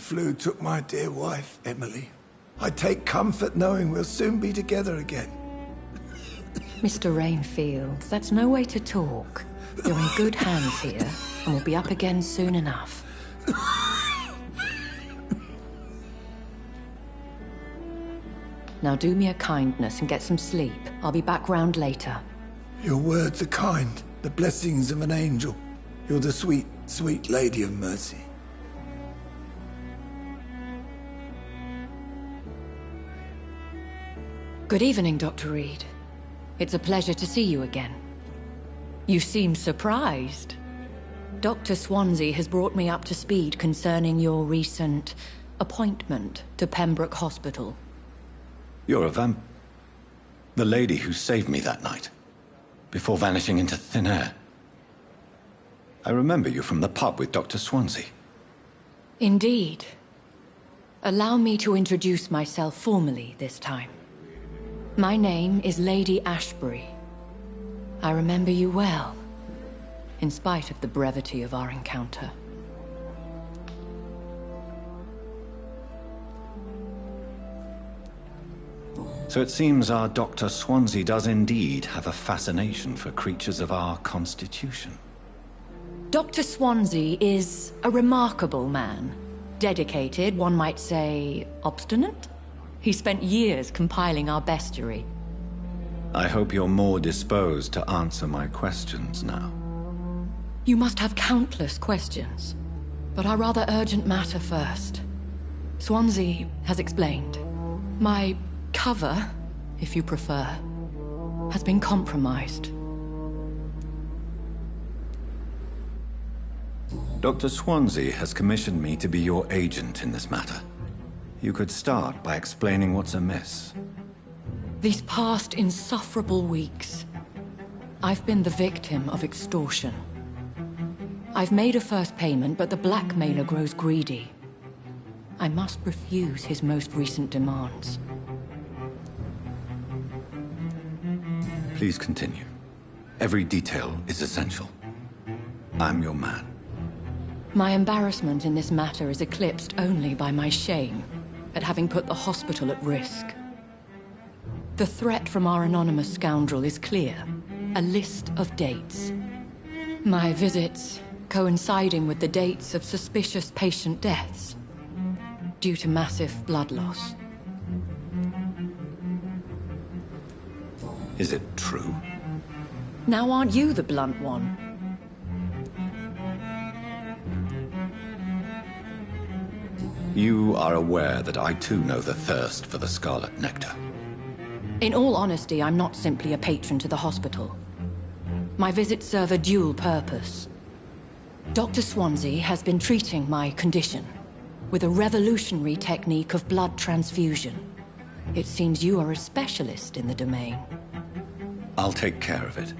flu took my dear wife, Emily. I take comfort knowing we'll soon be together again. Mr. Rainfield, that's no way to talk. You're in good hands here, and we'll be up again soon enough. Now do me a kindness and get some sleep. I'll be back round later. Your words are kind, the blessings of an angel. You're the sweet, sweet Lady of Mercy. Good evening, Dr. Reed. It's a pleasure to see you again. You seem surprised. Dr. Swansea has brought me up to speed concerning your recent appointment to Pembroke Hospital. You're a the lady who saved me that night, before vanishing into thin air. I remember you from the pub with Dr. Swansea. Indeed. Allow me to introduce myself formally this time. My name is Lady Ashbury. I remember you well, in spite of the brevity of our encounter. So it seems our Dr. Swansea does indeed have a fascination for creatures of our constitution. Dr. Swansea is a remarkable man. Dedicated, one might say, obstinate? He spent years compiling our bestiary. I hope you're more disposed to answer my questions now. You must have countless questions, but our rather urgent matter first. Swansea has explained. My cover, if you prefer, has been compromised. Dr. Swansea has commissioned me to be your agent in this matter. You could start by explaining what's amiss. These past insufferable weeks, I've been the victim of extortion. I've made a first payment, but the blackmailer grows greedy. I must refuse his most recent demands. Please continue. Every detail is essential. I'm your man. My embarrassment in this matter is eclipsed only by my shame at having put the hospital at risk. The threat from our anonymous scoundrel is clear. A list of dates. My visits coinciding with the dates of suspicious patient deaths due to massive blood loss. Is it true? Now aren't you the blunt one? You are aware that I too know the thirst for the Scarlet Nectar. In all honesty, I'm not simply a patron to the hospital. My visits serve a dual purpose. Dr. Swansea has been treating my condition with a revolutionary technique of blood transfusion. It seems you are a specialist in the domain. I'll take care of it.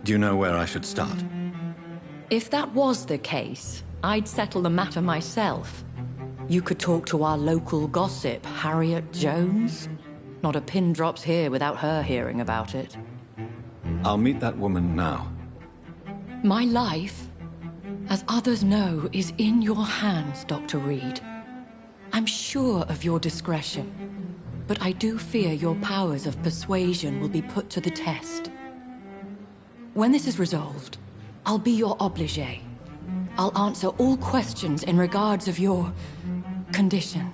Do you know where I should start? If that was the case, I'd settle the matter myself. You could talk to our local gossip, Harriet Jones. Not a pin drops here without her hearing about it. I'll meet that woman now. My life, as others know, is in your hands, Dr. Reed. I'm sure of your discretion, but I do fear your powers of persuasion will be put to the test. When this is resolved, I'll be your obligé. I'll answer all questions in regards of your condition.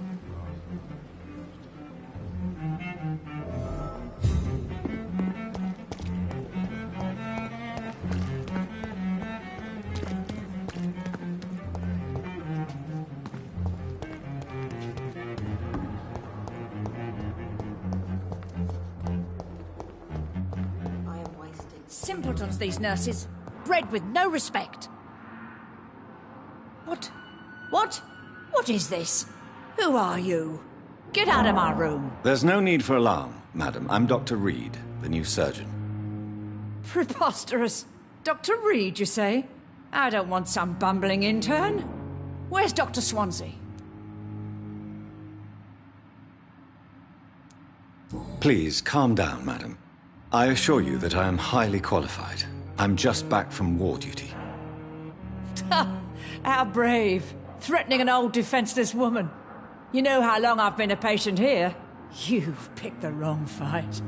Simpletons, these nurses. Bred with no respect. What is this? Who are you? Get out of my room. There's no need for alarm, madam. I'm Dr. Reed, the new surgeon. Preposterous. Dr. Reed, you say? I don't want some bumbling intern. Where's Dr. Swansea? Please, calm down, madam. I assure you that I am highly qualified. I'm just back from war duty. How brave. threatening an old defenseless woman. You know how long I've been a patient here. You've picked the wrong fight.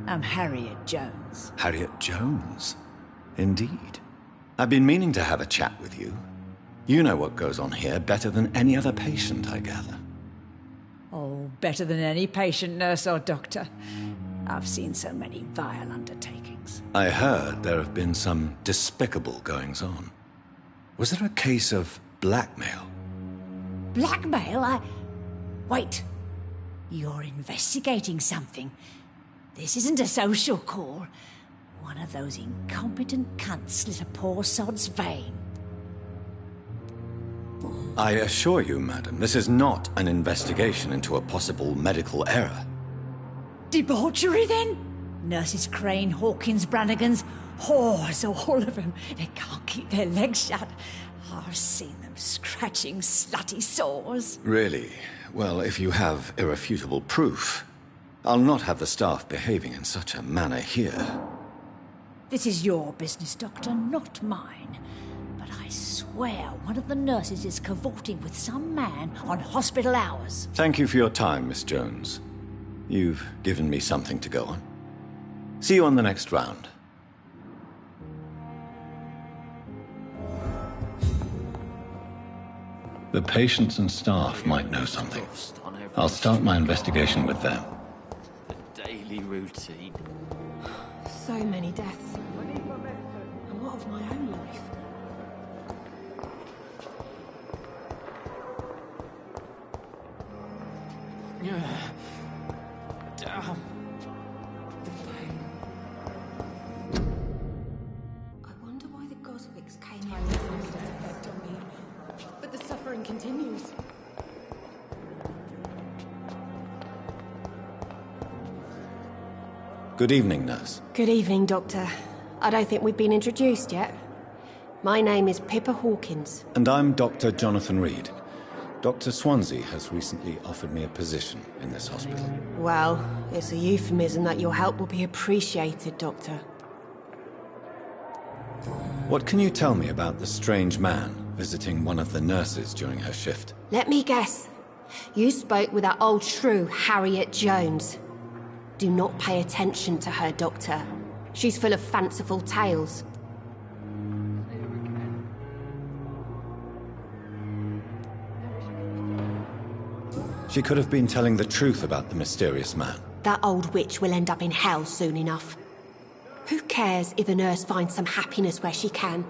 I'm Harriet Jones. Harriet Jones? Indeed. I've been meaning to have a chat with you. You know what goes on here better than any other patient, I gather. Oh, better than any patient, nurse or doctor. I've seen so many vile undertakings. I heard there have been some despicable goings-on. Was there a case of blackmail? Blackmail? Wait. You're investigating something. This isn't a social call. One of those incompetent cunts slit a poor sod's vein. I assure you, madam, this is not an investigation into a possible medical error. Debauchery, then? Nurses Crane, Hawkins, Brannigans, whores, all of them. They can't keep their legs shut. I've seen them scratching slutty sores. Really? Well, if you have irrefutable proof, I'll not have the staff behaving in such a manner here. This is your business, Doctor, not mine. But I swear one of the nurses is cavorting with some man on hospital hours. Thank you for your time, Miss Jones. You've given me something to go on. See you on the next round. The patients and staff might know something. I'll start my investigation with them. The daily routine. So many deaths. And what of my own life? Damn. I wonder why the Goswicks came here with this effect on me. But the suffering continues. Good evening, nurse. Good evening, Doctor. I don't think we've been introduced yet. My name is Pippa Hawkins. And I'm Dr. Jonathan Reed. Dr. Swansea has recently offered me a position in this hospital. Well, it's a euphemism that your help will be appreciated, Doctor. What can you tell me about the strange man visiting one of the nurses during her shift? Let me guess. You spoke with that old shrew, Harriet Jones. Do not pay attention to her, Doctor. She's full of fanciful tales. She could have been telling the truth about the mysterious man. That old witch will end up in hell soon enough. Who cares if a nurse finds some happiness where she can?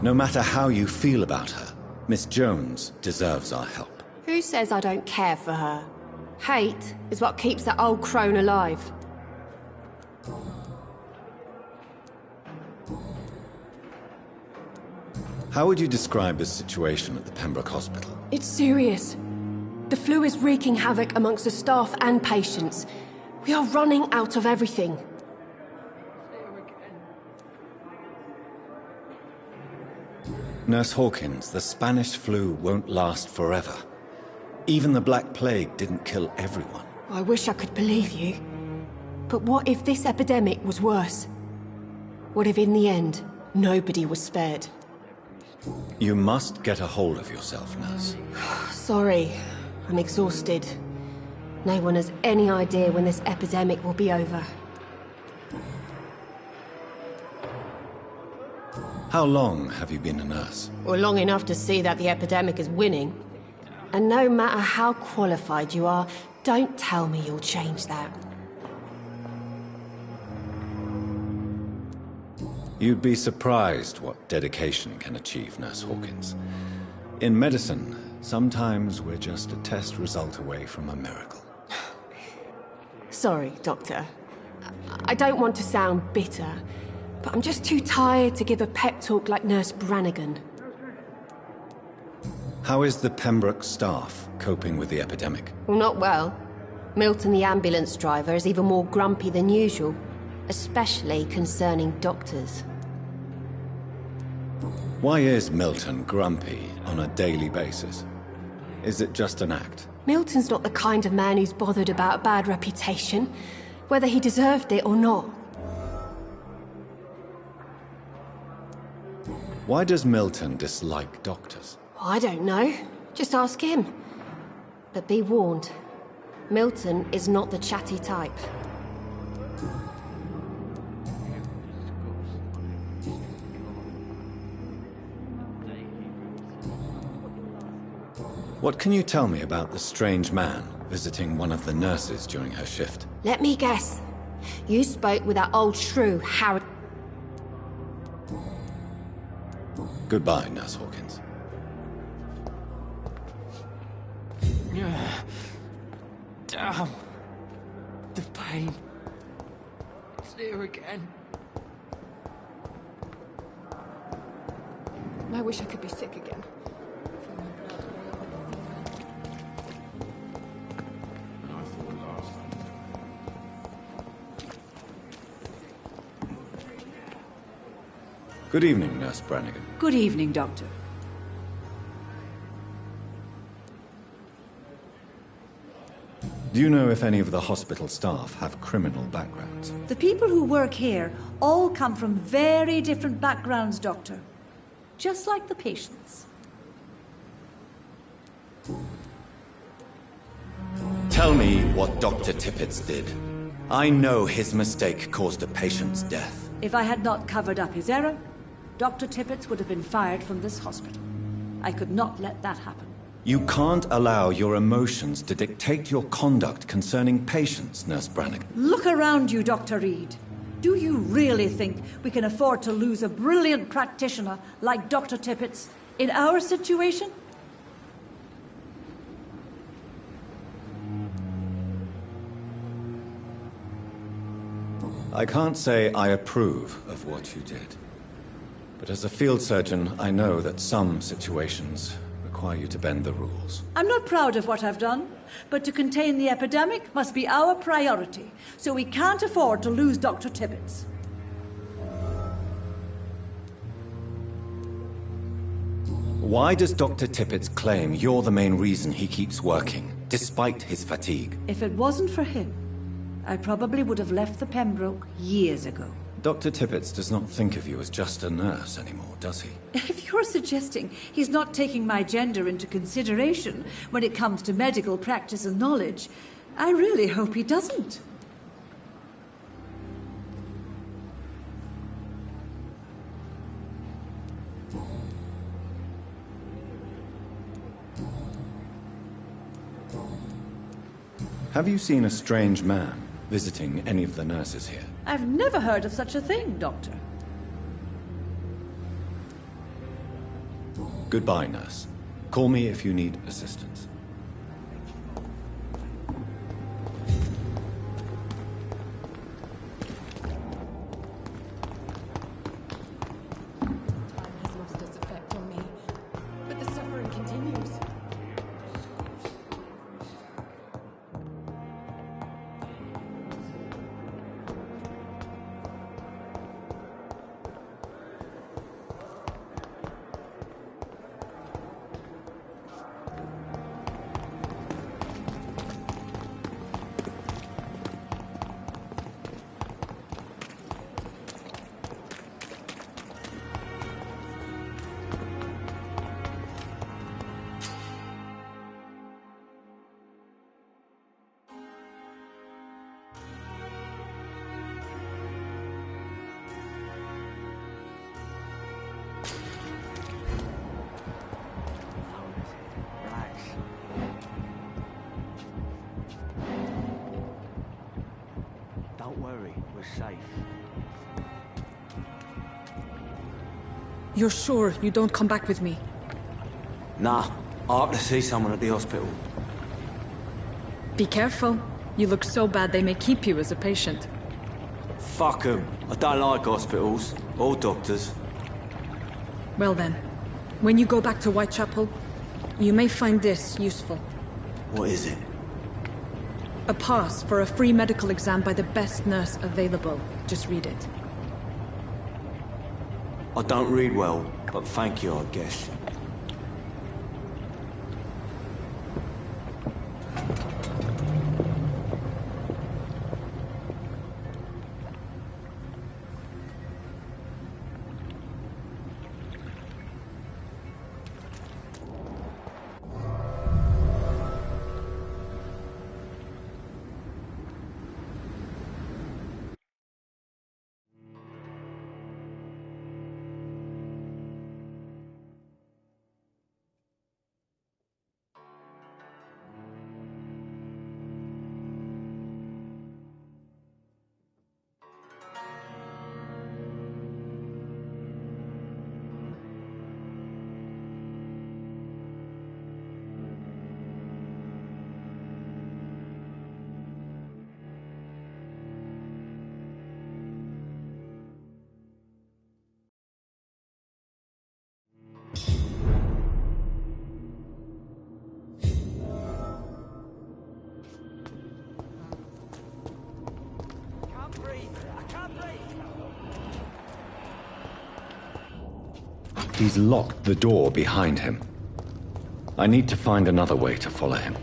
No matter how you feel about her, Miss Jones deserves our help. Who says I don't care for her? Hate is what keeps that old crone alive. How would you describe the situation at the Pembroke Hospital? It's serious. The flu is wreaking havoc amongst the staff and patients. We are running out of everything. Nurse Hawkins, the Spanish flu won't last forever. Even the Black Plague didn't kill everyone. I wish I could believe you. But what if this epidemic was worse? What if in the end, nobody was spared? You must get a hold of yourself, nurse. Sorry, I'm exhausted. No one has any idea when this epidemic will be over. How long have you been a nurse? Or long enough to see that the epidemic is winning. And no matter how qualified you are, don't tell me you'll change that. You'd be surprised what dedication can achieve, Nurse Hawkins. In medicine, sometimes we're just a test result away from a miracle. Sorry, Doctor. I don't want to sound bitter, but I'm just too tired to give a pep talk like Nurse Brannigan. How is the Pembroke staff coping with the epidemic? Well, not well. Milton, the ambulance driver, is even more grumpy than usual, especially concerning doctors. Why is Milton grumpy on a daily basis? Is it just an act? Milton's not the kind of man who's bothered about a bad reputation, whether he deserved it or not. Why does Milton dislike doctors? I don't know. Just ask him. But be warned, Milton is not the chatty type. What can you tell me about the strange man visiting one of the nurses during her shift? Let me guess. You spoke with that old shrew, Harry. Goodbye, Nurse Hawkins. Damn. The pain. It's here again. I wish I could be sick again. Good evening, Nurse Brannigan. Good evening, Doctor. Do you know if any of the hospital staff have criminal backgrounds? The people who work here all come from very different backgrounds, Doctor. Just like the patients. Tell me what Dr. Tippett did. I know his mistake caused a patient's death. If I had not covered up his error, Dr. Tippett would have been fired from this hospital. I could not let that happen. You can't allow your emotions to dictate your conduct concerning patients, Nurse Brannigan. Look around you, Dr. Reed. Do you really think we can afford to lose a brilliant practitioner like Dr. Tippett's in our situation? I can't say I approve of what you did. But as a field surgeon, I know that some situations require you to bend the rules. I'm not proud of what I've done, but to contain the epidemic must be our priority, so we can't afford to lose Dr. Tippett. Why does Dr. Tippett claim you're the main reason he keeps working, despite his fatigue? If it wasn't for him, I probably would have left the Pembroke years ago. Dr. Tippett does not think of you as just a nurse anymore, does he? If you're suggesting he's not taking my gender into consideration when it comes to medical practice and knowledge, I really hope he doesn't. Have you seen a strange man visiting any of the nurses here? I've never heard of such a thing, Doctor. Goodbye, nurse. Call me if you need assistance. Time has lost its effect on me, but the suffering continues. Don't worry, we're safe. You're sure you don't come back with me? Nah, I have to see someone at the hospital. Be careful. You look so bad they may keep you as a patient. Fuck 'em. I don't like hospitals. Or doctors. Well then, when you go back to Whitechapel, you may find this useful. What is it? A pass for a free medical exam by the best nurse available. Just read it. I don't read well, but thank you, I guess. He's locked the door behind him. I need to find another way to follow him.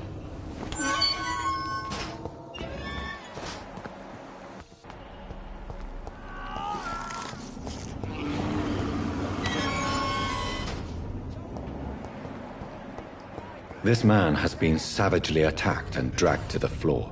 This man has been savagely attacked and dragged to the floor.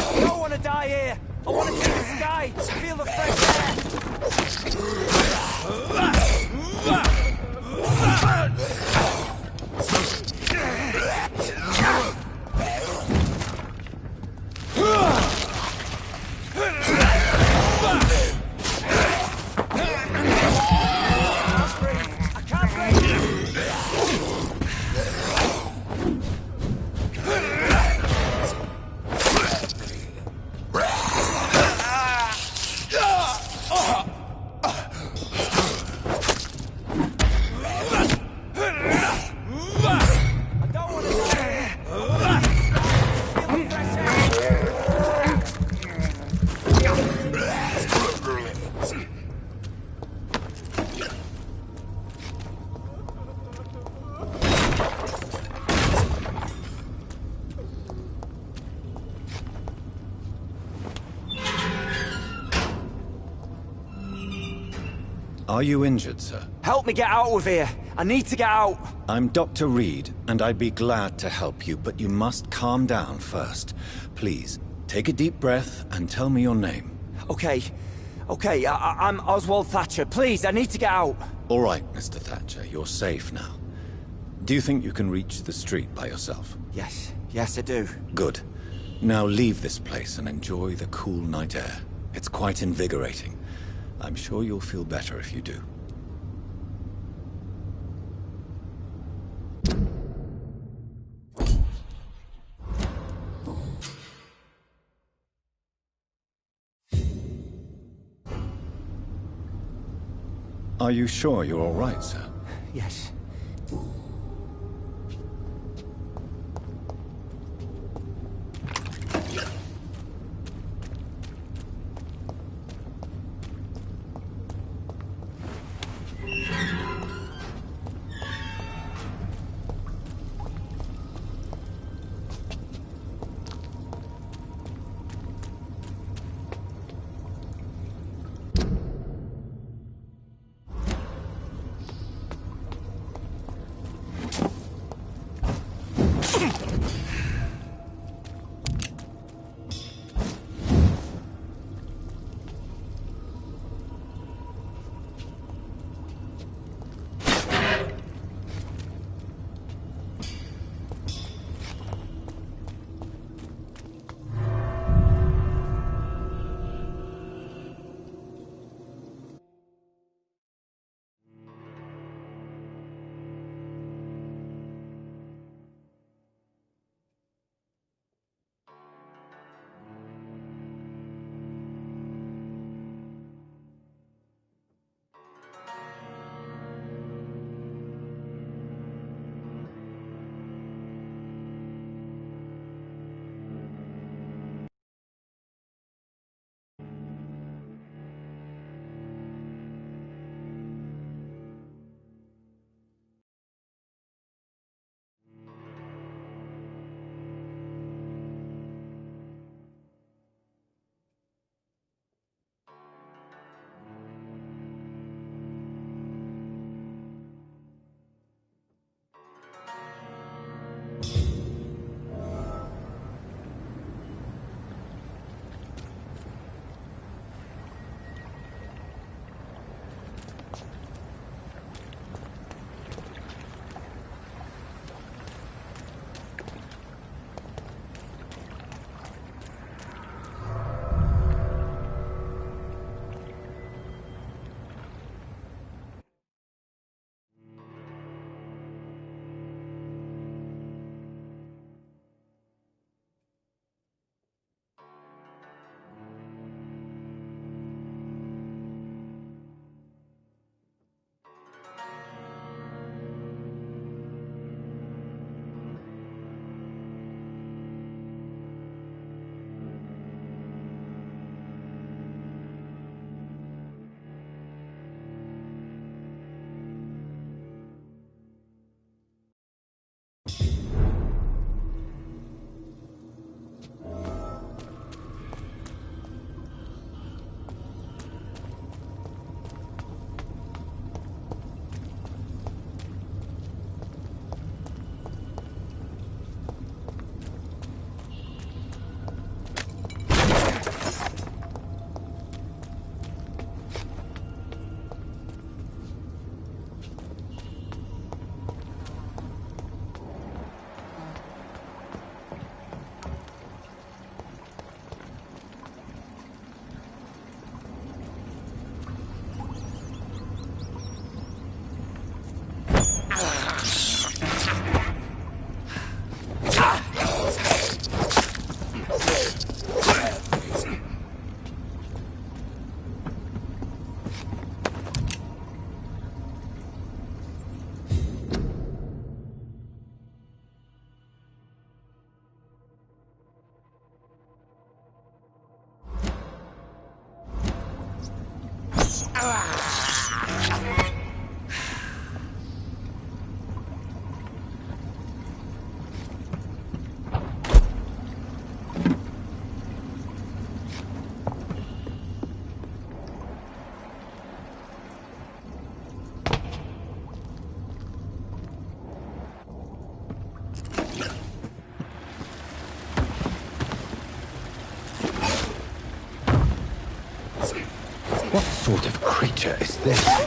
I don't want to die here. I want to see the sky, feel the fresh Are you injured, sir? Help me get out of here. I need to get out. I'm Dr. Reed, and I'd be glad to help you, but you must calm down first. Please, take a deep breath and tell me your name. Okay. I'm Oswald Thatcher. Please, I need to get out. All right, Mr. Thatcher, you're safe now. Do you think you can reach the street by yourself? Yes, I do. Good. Now leave this place and enjoy the cool night air. It's quite invigorating. I'm sure you'll feel better if you do. Are you sure you're all right, sir? Yes. What sort of creature is this?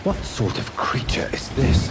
What sort of creature is this?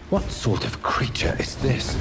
What sort of creature is this?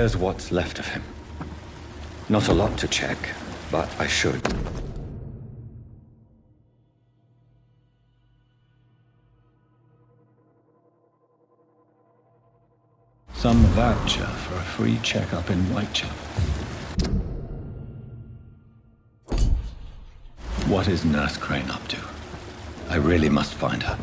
Here's what's left of him. Not a lot to check, but I should. Some voucher for a free checkup in Whitechapel. What is Nurse Crane up to? I really must find her.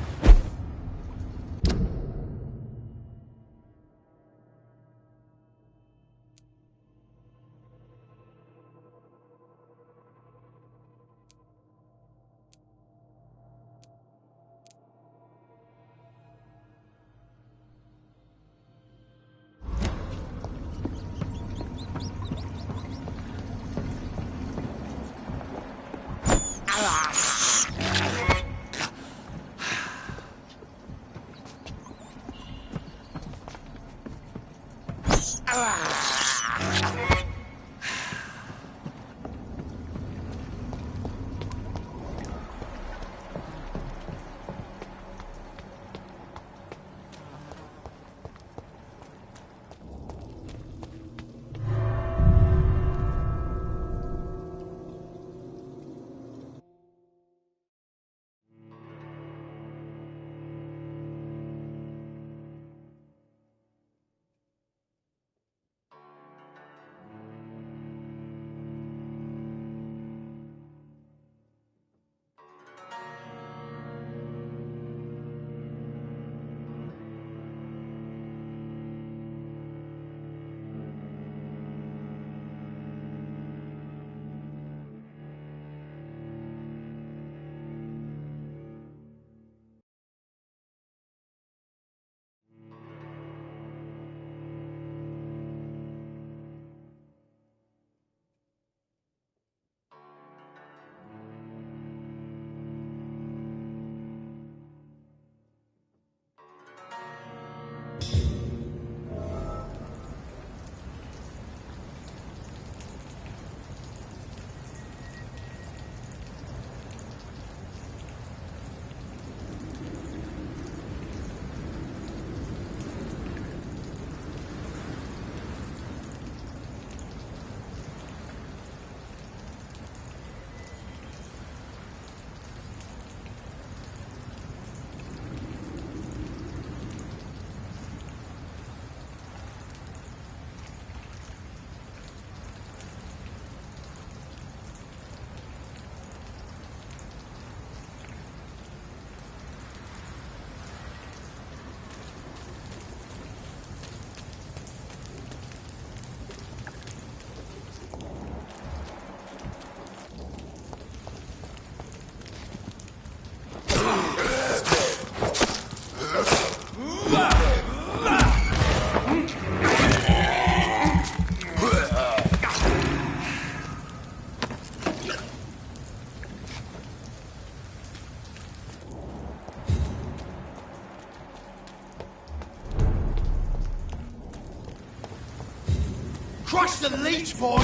Crush the leech, boy!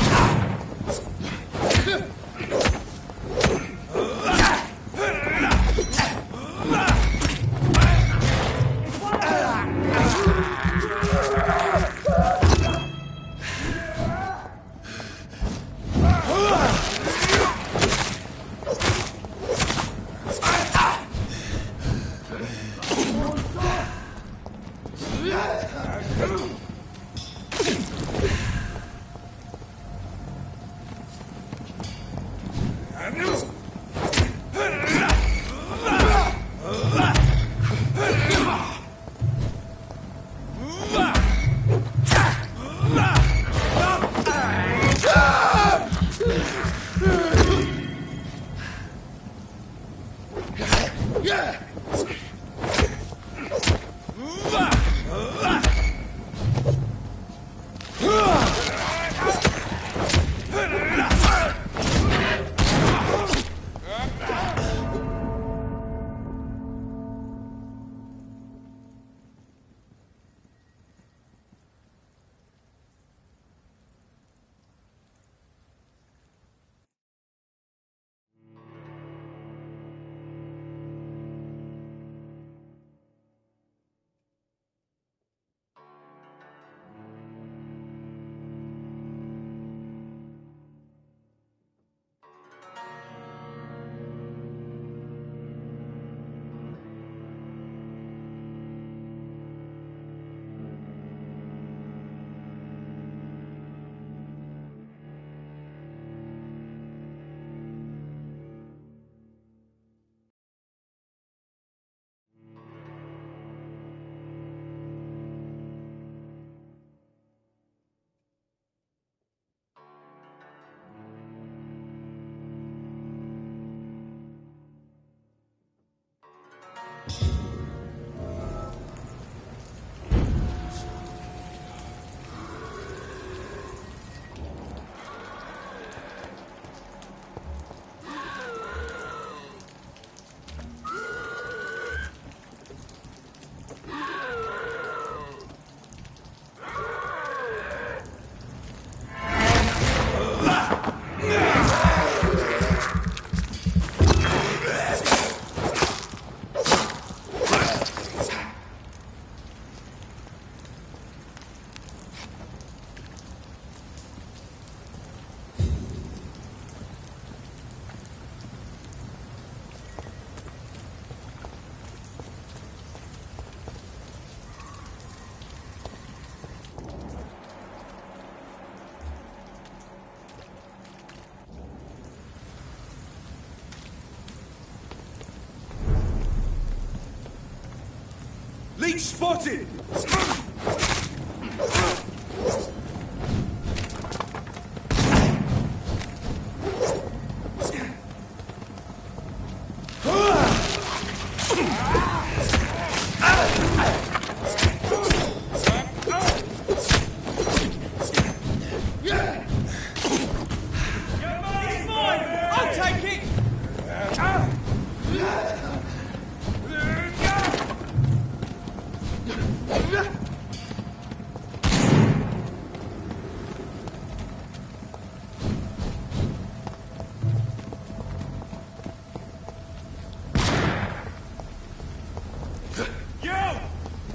Leech spotted!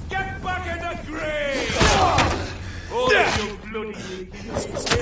Get back in the grave! Oh, you bloody...